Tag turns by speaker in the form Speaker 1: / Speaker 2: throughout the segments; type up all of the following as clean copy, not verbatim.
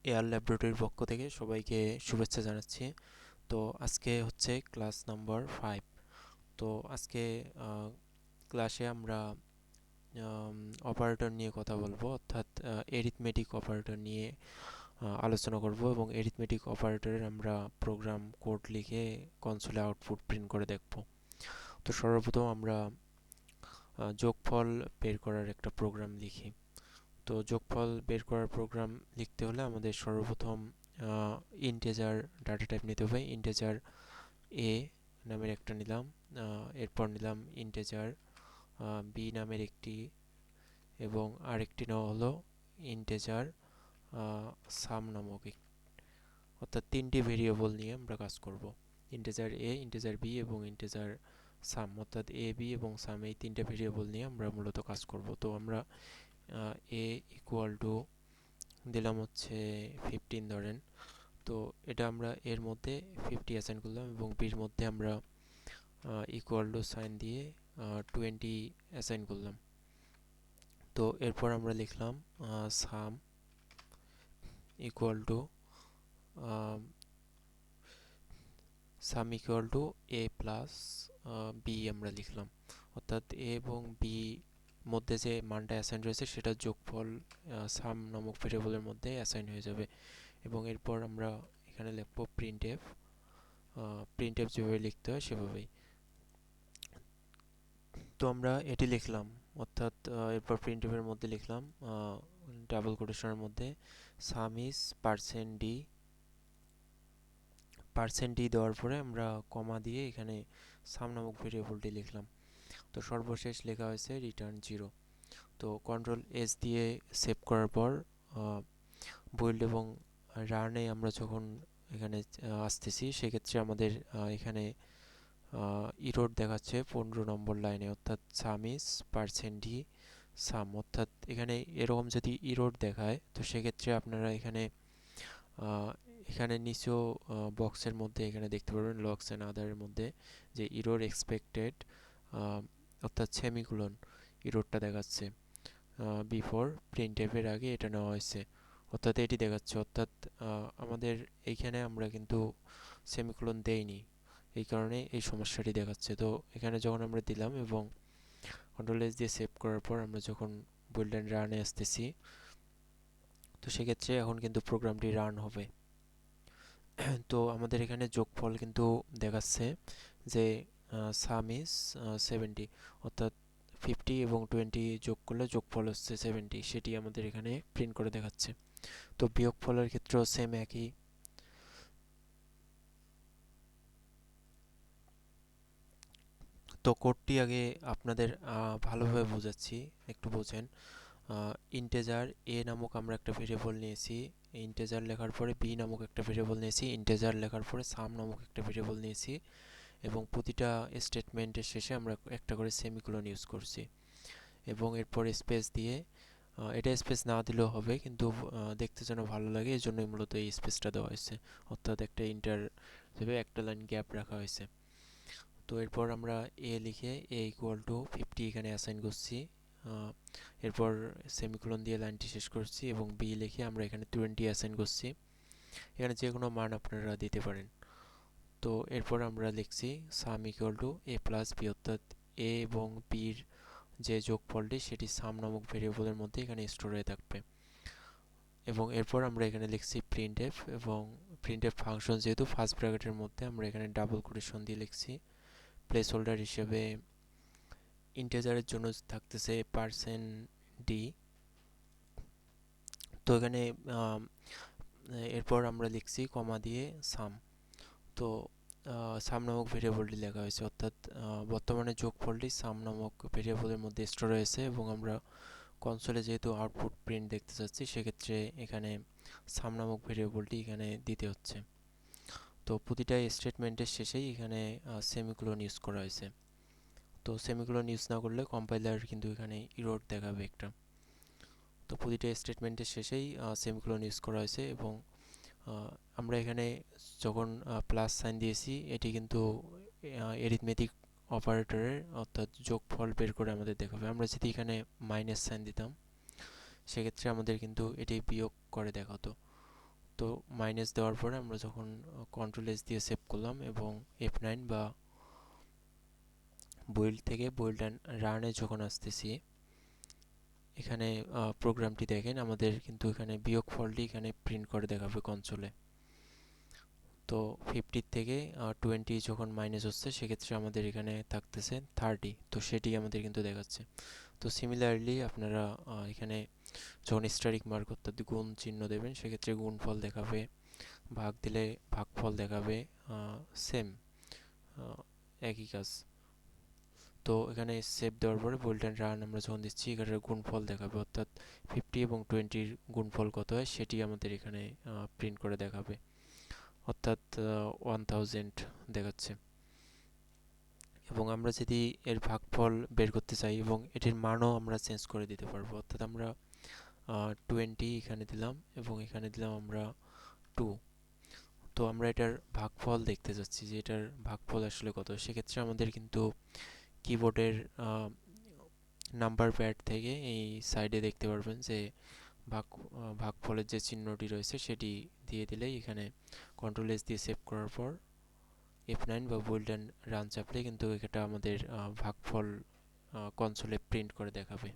Speaker 1: AR ল্যাবরেটরির পক্ষ থেকে সবাইকে শুভেচ্ছা জানাচ্ছি। তো আজকে হচ্ছে ক্লাস নাম্বার 5। তো আজকে ক্লাসে আমরা অপারেটর নিয়ে কথা বলবো, অর্থাৎ এরিথমেটিক অপারেটর নিয়ে আলোচনা করব এবং এরিথমেটিক অপারেটরের আমরা প্রোগ্রাম কোড লিখে কনসোলে আউটপুট প্রিন্ট করে দেখব। তো সর্বপ্রথম আমরা যোগফল বের করার একটা প্রোগ্রাম লিখি। তো যোগফল বের করার প্রোগ্রাম লিখতে হলে আমাদের সর্বপ্রথম ইন্টেজার ডাটা টাইপ নিতে হবে। ইন্টেজার এ নামের একটা নিলাম, এরপর নিলাম ইন্টেজার বি নামের একটি, এবং আরেকটি নেওয়া হলো ইন্টেজার সাম নামক অর্থাৎ তিনটি ভেরিয়েবল নিয়ে আমরা কাজ করব। ইন্টেজার এ, ইন্টেজার বি এবং ইন্টেজার সাম, অর্থাৎ এ বি এবং সাম এই তিনটে ভেরিয়েবল নিয়ে আমরা মূলত কাজ করব। তো আমরা এ ইকুয়াল টু দিলাম হচ্ছে 15 ধরেন। তো এটা আমরা এর মধ্যে 50 অ্যাসাইন করলাম এবং বির মধ্যে আমরা ইকুয়াল টু সাইন দিয়ে 20 অ্যাসাইন করলাম। তো এরপর আমরা লিখলাম sum equal to A plus B আমরা লিখলাম, অর্থাৎ এ এবং বি মধ্যে যে মানটা অ্যাসাইন রয়েছে সেটা যোগফল সাম নামক ভেরিয়েবলের মধ্যে অ্যাসাইন হয়ে যাবে। এবং এরপর আমরা এখানে লিখব প্রিন্টএফ। প্রিন্টএফ যেভাবে লিখতে হয় সেভাবেই। তো আমরা এটি লিখলাম, অর্থাৎ এরপর প্রিন্টএফের মধ্যে লিখলাম ডাবল কোটেশনের মধ্যে সাম ইজ পার্সেন্ট ডি দেওয়ার পরে আমরা কমা দিয়ে এখানে সাম নামক ভেরিয়েবলটি লিখলাম। তো সর্বশেষ লেখা হয়েছে রিটার্ন 0। তো কন্ট্রোল এস দিয়ে সেভ করার পর বুইল্ড এবং রানে আমরা যখন এখানে আসতেছি সেক্ষেত্রে আমাদের এখানে ইরোড দেখাচ্ছে 15 নম্বর লাইনে, অর্থাৎ সাম ইজ %d সাম। অর্থাৎ এখানে এরকম যদি ইরোড দেখায় তো সেক্ষেত্রে আপনারা এখানে এখানে নিচেও বক্সের মধ্যে এখানে দেখতে পারবেন লগস অ্যান্ড আদারের মধ্যে যে ইরোড এক্সপেক্টেড, অর্থাৎ সেমিকোলন ইরোডটা দেখাচ্ছে বিফোর প্রিন্টএফের আগে এটা নেওয়া হয়েছে, অর্থাৎ এটি দেখাচ্ছে। অর্থাৎ আমাদের এইখানে আমরা কিন্তু সেমিকোলন দেইনি, এই কারণে এই সমস্যাটি দেখাচ্ছে। তো এখানে যখন আমরা দিলাম এবং কন্ট্রোল এস দিয়ে সেভ করার পর আমরা যখন বুইল্ড অ্যান্ড রানে আসতেছি তো সেক্ষেত্রে এখন কিন্তু প্রোগ্রামটি রান হবে। তো আমাদের এখানে যোগফল কিন্তু দেখাচ্ছে যে সাম ইজ 70, অর্থাৎ 50 এবং 20 যোগ করলে যোগফল হচ্ছে 70, সেটি আমাদের এখানে প্রিন্ট করে দেখাচ্ছে। তো বিয়োগফলের ক্ষেত্রেও সেম একই। তো কোডটি আগে আপনাদের ভালোভাবে বোঝাচ্ছি, একটু বোঝেন। ইন্টেজার এ নামক আমরা একটা ভেরিয়েবল নিয়েছি, ইন্টেজার লেখার পরে বি নামক একটা ভেরিয়েবল নিয়েছি, ইন্টেজার লেখার পরে সাম নামক একটা ভেরিয়েবল নিয়েছি, এবং প্রতিটা স্টেটমেন্টের শেষে আমরা একটা করে সেমিকোলন ইউজ করছি এবং এরপর স্পেস দিয়ে, এটা স্পেস না দিলেও হবে কিন্তু দেখতে যেন ভালো লাগে এই জন্যই মূলত এই স্পেসটা দেওয়া হয়েছে, অর্থাৎ একটা ইন্টার ভেবে একটা লাইন গ্যাপ রাখা হয়েছে। তো এরপর আমরা এ লিখে এ ইকুয়াল টু 50 এখানে অ্যাসাইন করছি, এরপর সেমিকোলন দিয়ে লাইনটি শেষ করছি এবং বি লিখে আমরা এখানে 20 অ্যাসাইন করছি। এখানে যে কোনো মান আপনারা দিতে পারেন। তো এরপর আমরা লিখছি sum equal to A plus B, অর্থাৎ এ এবং বির যে যোগফলটি সেটি সাম নামক ভেরিয়েবলের মধ্যে এখানে স্টোর হয়ে থাকবে। এবং এরপর আমরা এখানে লিখছি প্রিন্টএফ, এবং প্রিন্টএফ ফাংশন যেহেতু ফার্স্ট ব্র্যাকেটের মধ্যে আমরা এখানে ডাবল কোটেশন দিয়ে লিখছি। প্লেস হোল্ডার হিসেবে ইন্টেজারের জন্য থাকতেছে %d। তো এখানে এরপর আমরা লিখছি কমা দিয়ে সাম। তো সাম নামক ভেরিয়েবলটি লেখা হয়েছে, অর্থাৎ বর্তমানে যোগফলটি সাম নামক ভেরিয়েবলের মধ্যে স্টোর হয়েছে এবং আমরা কনসোলে যেহেতু আউটপুট প্রিন্ট দেখতে চাচ্ছি সেক্ষেত্রে এখানে সাম নামক ভেরিয়েবলটি এখানে দিতে হচ্ছে। তো প্রতিটা স্টেটমেন্টের শেষেই এখানে সেমিকোলন ইউজ করা হয়েছে। তো সেমিকোলন ইউজ না করলে কম্পাইলার কিন্তু এখানে ইরর দেখাবে একটা। তো প্রতিটা স্টেটমেন্টের শেষেই সেমিকোলন ইউজ করা হয়েছে এবং আমরা এখানে যখন প্লাস সাইন দিয়েছি এটি কিন্তু এরিথমেটিক অপারেটরের, অর্থাৎ যোগফল বের করে আমাদের দেখাবে। আমরা যদি এখানে মাইনাস সাইন দিতাম সেক্ষেত্রে আমাদের কিন্তু এটি বিয়োগ করে দেখাতো। তো মাইনাস দেওয়ার পরে আমরা যখন কন্ট্রোল এস দিয়ে সেভ করলাম এবং F9 বা বুইল্ড থেকে বুইল্ড অ্যান্ড রানে যখন আসতেছি, এখানে প্রোগ্রামটি দেখেন আমাদের কিন্তু এখানে বিয়োগ ফলটি এখানে প্রিন্ট করে দেখাবে কনসোলে। তো 50 থেকে 20 যখন মাইনাস হচ্ছে সেক্ষেত্রে আমাদের এখানে থাকতেছে 30, তো সেটি আমাদের কিন্তু দেখাচ্ছে। তো সিমিলারলি আপনারা এখানে যখন স্টারিক মার্ক অর্থাৎ গুণ চিহ্ন দেবেন সেক্ষেত্রে গুণফল দেখাবে, ভাগ দিলে ভাগফল দেখাবে, সেম একই কাজ। তো এখানে সেভ দেওয়ার পরে বোল্ট অ্যান্ড রান আমরা যখন দিচ্ছি এখানে গুণফল দেখাবে, অর্থাৎ 50 এবং 20-র গুণফল কত হয় সেটি আমাদের এখানে প্রিন্ট করে দেখাবে, অর্থাৎ 1000 দেখাচ্ছে। এবং আমরা যদি এর ভাগফল বের করতে চাই এবং এটির মানও আমরা চেঞ্জ করে দিতে পারবো, অর্থাৎ আমরা 20 এখানে দিলাম এবং এখানে দিলাম আমরা 2। তো আমরা এটার ভাগফল দেখতে যাচ্ছি যে এটার ভাগফল আসলে কত। সেক্ষেত্রে আমাদের কিন্তু কিবোর্ডের নাম্বার প্যাড থেকে এই সাইডে দেখতে পারবেন যে ভাগফলের যে চিহ্নটি রয়েছে সেটি দিয়ে দিলেই এখানে কন্ট্রোল এস দিয়ে সেভ করার পর F9 বা বোল্ড অ্যান্ড রান চাপলে কিন্তু এটা আমাদের ভাগফল কনসোলে প্রিন্ট করে দেখাবে।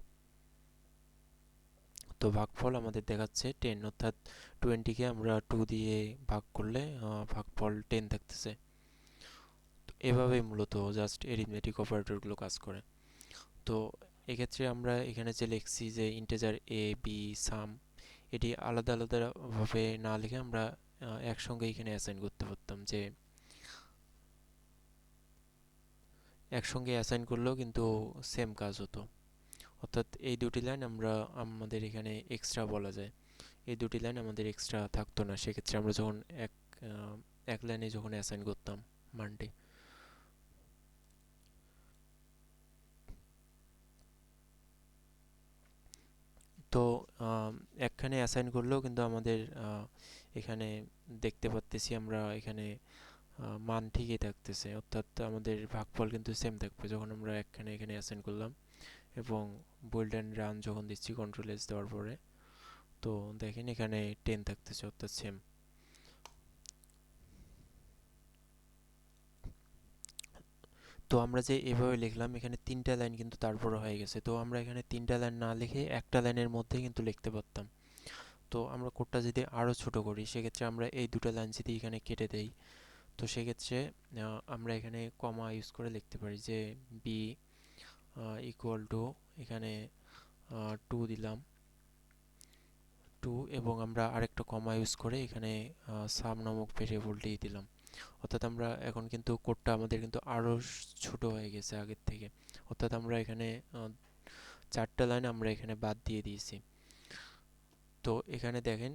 Speaker 1: তো ভাগফল আমাদের দেখাচ্ছে 10, অর্থাৎ 20-কে আমরা 2 দিয়ে ভাগ করলে ভাগফল 10 থাকতেছে। তো এভাবেই মূলত জাস্ট এরিথমেটিক অপারেটরগুলো কাজ করে। তো এক্ষেত্রে আমরা এখানে যে লিখছি যে ইন্টিজার এ বি সাম, এটি আলাদা আলাদাভাবে না লিখে আমরা একসঙ্গে এখানে অ্যাসাইন করতে পারতাম, যে একসঙ্গে অ্যাসাইন করলেও কিন্তু সেম কাজ হতো। অর্থাৎ এই দুটি লাইন আমরা আমাদের এখানে এক্সট্রা বলা যায়, এই দুটি লাইন আমাদের এক্সট্রা থাকতো না সেক্ষেত্রে আমরা যখন এক লাইনে যখন অ্যাসাইন করতাম মানটি। তো একখানে অ্যাসাইন করলেও কিন্তু আমাদের এখানে দেখতে পাচ্তেছি আমরা এখানে মান ঠিকই থাকতেছে, অর্থাৎ আমাদের ভাগফল কিন্তু সেম থাকবে যখন আমরা একখানে এখানে অ্যাসাইন করলাম এবং বোল্ড অ্যান্ড রান যখন দিচ্ছি কন্ট্রোল এস দেওয়ার পরে। তো দেখেন এখানে 10 থাকতেছে, অর্থাৎ সেম। তো আমরা যে এভাবে লিখলাম এখানে 3টা লাইন কিন্তু তারপরে হয়ে গেছে। তো আমরা এখানে 3টা লাইন না লিখে একটা লাইনের মধ্যে কিন্তু লিখতে পারতাম। তো আমরা কোডটা যদি আরও ছোট করি সেক্ষেত্রে আমরা এই দুটো লাইন যদি এখানে কেটে দেই, তো সেক্ষেত্রে আমরা এখানে কমা ইউজ করে লিখতে পারি যে বি ইকুয়াল টু এখানে 2 দিলাম 2, এবং আমরা আরেকটা কমা ইউজ করে এখানে সাম নামক ভেরিয়েবলটি দিলাম। অর্থাৎ আমরা এখন কিন্তু কোডটা আমাদের কিন্তু আরও ছোট হয়ে গেছে আগের থেকে, অর্থাৎ আমরা এখানে 4টা লাইন আমরা এখানে বাদ দিয়ে দিয়েছি। তো এখানে দেখেন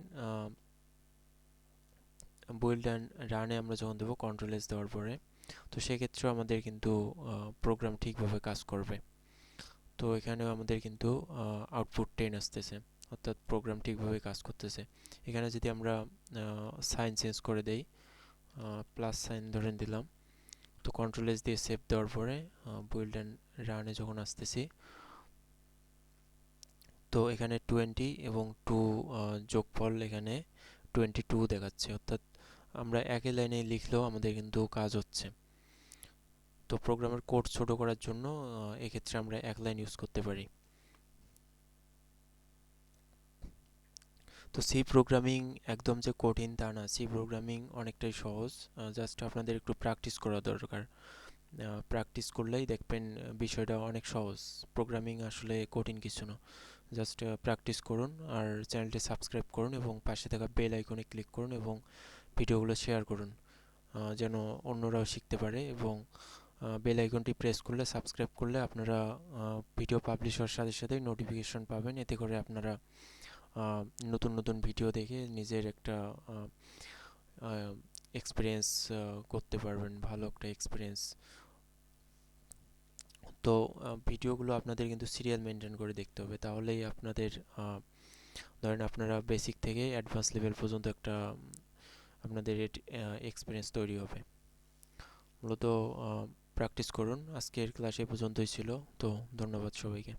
Speaker 1: বুইল্ড অ্যান্ড রানে আমরা যখন দেবো কন্ট্রোল এস দেওয়ার পরে, তো সেক্ষেত্রেও আমাদের কিন্তু প্রোগ্রাম ঠিকভাবে কাজ করবে। তো এখানেও আমাদের কিন্তু আউটপুট 10 আসতেছে, অর্থাৎ প্রোগ্রাম ঠিকভাবে কাজ করতেছে। এখানে যদি আমরা সাইন চেঞ্জ করে দেই, প্লাস সাইন ধরে দিলাম, তো কন্ট্রোল এস দিয়ে সেভ দেওয়ার পরে বুইল্ড অ্যান্ড রানে যখন আসতেছি, তো এখানে 20 এবং 2 যোগফল এখানে 22 দেখাচ্ছে, অর্থাৎ আমরা একই লাইনে লিখলেও আমাদের কিন্তু কাজ হচ্ছে। তো প্রোগ্রামের কোড ছোট করার জন্য এক্ষেত্রে আমরা এক লাইন ইউজ করতে পারি। তো সি প্রোগ্রামিং একদম যে কঠিন তা না, সি প্রোগ্রামিং অনেকটাই সহজ, জাস্ট আপনাদের একটু প্র্যাকটিস করা দরকার। প্র্যাকটিস করলেই দেখবেন বিষয়টা অনেক সহজ। প্রোগ্রামিং আসলে কঠিন কিছু না, জাস্ট প্র্যাকটিস করুন আর চ্যানেলটি সাবস্ক্রাইব করুন এবং পাশে থাকা বেল আইকনে ক্লিক করুন এবং ভিডিওগুলো শেয়ার করুন যেন অন্যরাও শিখতে পারে। এবং বেল আইকনটি প্রেস করলে, সাবস্ক্রাইব করলে আপনারা ভিডিও পাবলিশ হওয়ার সাথে সাথেই নোটিফিকেশন পাবেন। এতে করে আপনারা নতুন নতুন ভিডিও দেখে নিজের একটা এক্সপিরিয়েন্স করতে পারবেন, ভালো একটা এক্সপিরিয়েন্স। তো ভিডিওগুলো আপনাদের কিন্তু সিরিয়াল মেনটেন করে দেখতে হবে, তাহলেই আপনাদের ধরেন আপনারা বেসিক থেকে অ্যাডভান্স লেভেল পর্যন্ত একটা আপনাদের এক্সপিরিয়েন্স তৈরি হবে। মূলত প্র্যাকটিস করুন। আজকের ক্লাস এ পর্যন্তই ছিল। তো ধন্যবাদ সবাইকে।